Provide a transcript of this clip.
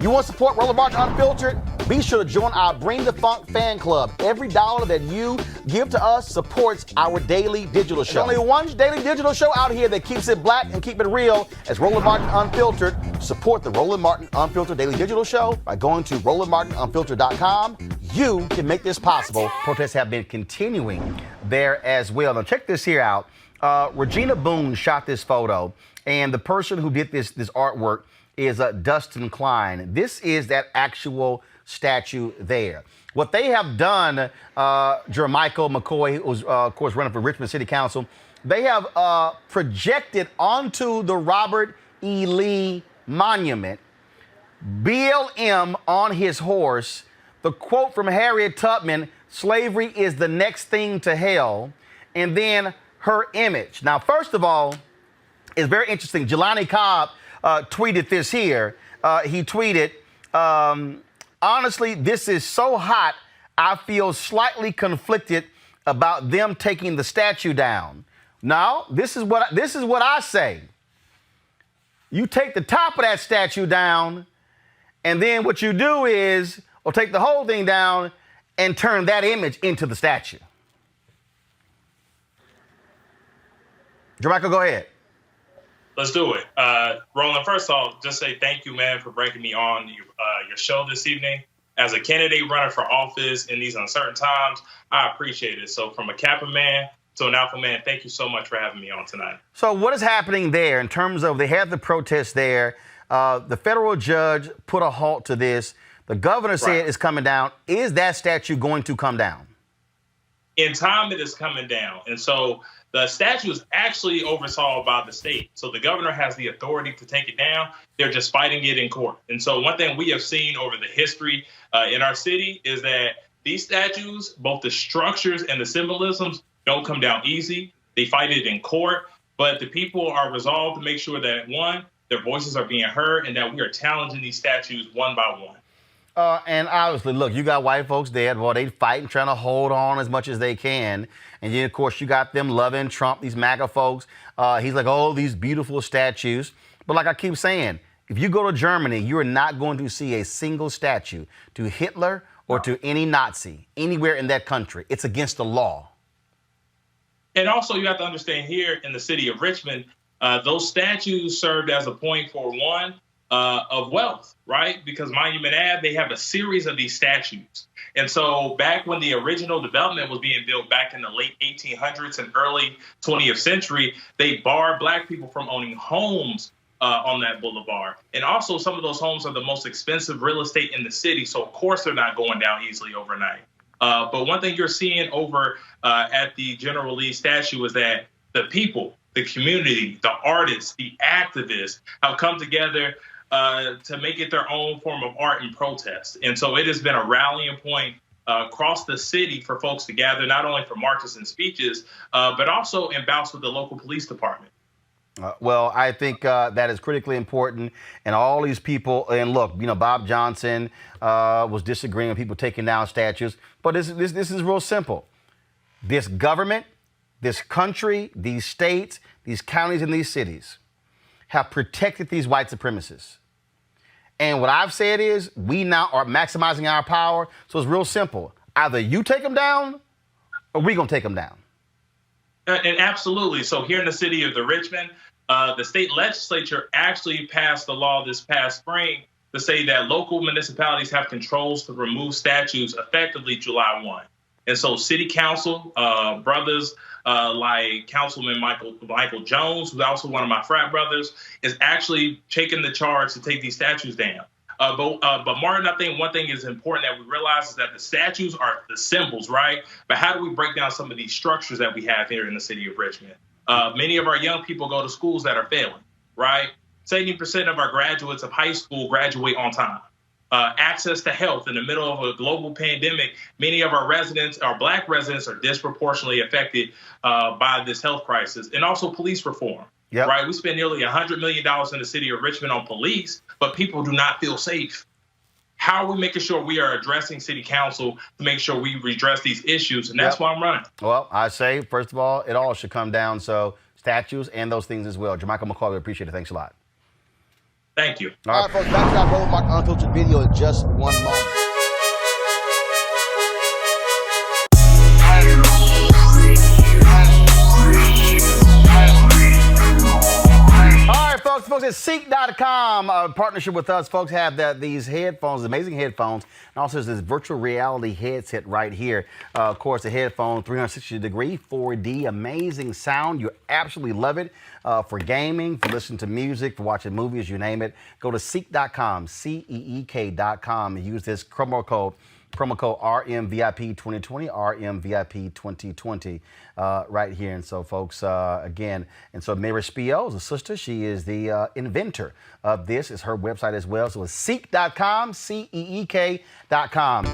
You want to support Roland Martin Unfiltered? Be sure to join our Bring the Funk fan club. Every dollar that you give to us supports our daily digital show. There's only one daily digital show out here that keeps it black and keep it real as Roland Martin Unfiltered. Support the Roland Martin Unfiltered daily digital show by going to RolandMartinUnfiltered.com. You can make this possible. Protests have been continuing there as well. Now check this here out. Regina Boone shot this photo, and the person who did this artwork is Dustin Klein. This is that actual statue there. What they have done, Jer'Mykeal McCoy, who's of course running for Richmond City Council, they have projected onto the Robert E. Lee Monument, BLM on his horse, the quote from Harriet Tubman, "Slavery is the next thing to hell," and then her image. Now, first of all, it's very interesting. Jelani Cobb tweeted this here. He tweeted, honestly, this is so hot, I feel slightly conflicted about them taking the statue down. Now, this is what I say. You take the top of that statue down, and then what you do is, or take the whole thing down and turn that image into the statue. Jer'Mykeal, go ahead. Let's do it. Roland, first off, just say thank you, man, for bringing me on your show this evening. As a candidate running for office in these uncertain times, I appreciate it. So from a Kappa man to an Alpha man, thank you so much for having me on tonight. So what is happening there in terms of, they had the protest there. The federal judge put a halt to this. The governor said it's coming down. Is that statue going to come down? In time, it is coming down. And so the statue is actually oversaw by the state. So the governor has the authority to take it down. They're just fighting it in court. And so one thing we have seen over the history in our city is that these statues, both the structures and the symbolisms, don't come down easy. They fight it in court. But the people are resolved to make sure that, one, their voices are being heard and that we are challenging these statues one by one. And obviously, look, you got white folks there. Well, they fighting, trying to hold on as much as they can. And then, of course, you got them loving Trump, these MAGA folks. He's like, oh, these beautiful statues. But like I keep saying, if you go to Germany, you are not going to see a single statue to Hitler or to any Nazi anywhere in that country. It's against the law. And also, you have to understand here in the city of Richmond, those statues served as a point for one, of wealth, right? Because Monument Ave, they have a series of these statues. And so back when the original development was being built back in the late 1800s and early 20th century, they barred Black people from owning homes on that boulevard. And also some of those homes are the most expensive real estate in the city. So of course they're not going down easily overnight. But one thing you're seeing over at the General Lee statue is that the people, the community, the artists, the activists have come together to make it their own form of art and protest. And so it has been a rallying point across the city for folks to gather, not only for marches and speeches, but also in bouts with the local police department. Well, I think that is critically important. And all these people, and look, you know, Bob Johnson was disagreeing with people taking down statues. But this is real simple. This government, this country, these states, these counties, and these cities have protected these white supremacists. And what I've said is we now are maximizing our power. So it's real simple. Either you take them down or we're going to take them down. And absolutely. So here in the city of Richmond, the state legislature actually passed a law this past spring to say that local municipalities have controls to remove statues effectively July 1. And so city council, brothers like Councilman Michael Jones, who's also one of my frat brothers, is actually taking the charge to take these statues down. But Martin, I think one thing is important that we realize is that the statues are the symbols, right? But how do we break down some of these structures that we have here in the city of Richmond? Many of our young people go to schools that are failing, right? 70% of our graduates of high school graduate on time. Access to health in the middle of a global pandemic, many of our residents, our Black residents, are disproportionately affected by this health crisis. And also police reform, right? We spend nearly $100 million in the city of Richmond on police, but people do not feel safe. How are we making sure we are addressing city council to make sure we redress these issues? And that's why I'm running. Well, I say, first of all, it all should come down. So statues and those things as well. Jer'Mykeal McCoy, we appreciate it. Thanks a lot. Thank you. All right, folks, back to our Roland Martin Unfiltered video in just one moment. Folks at Ceek.com, partnership with us. Folks have these headphones, amazing headphones, and also this virtual reality headset right here. Of course, the headphone, 360-degree, 4D, amazing sound. You absolutely love it for gaming, for listening to music, for watching movies, you name it. Go to Ceek.com, CEEK.com, and use this promo code RMVIP 2020, RMVIP 2020, right here. And so, folks, again, and so Mary Spiel is a sister. She is the inventor of this. It's her website as well. So it's Ceek.com, CEEK.com.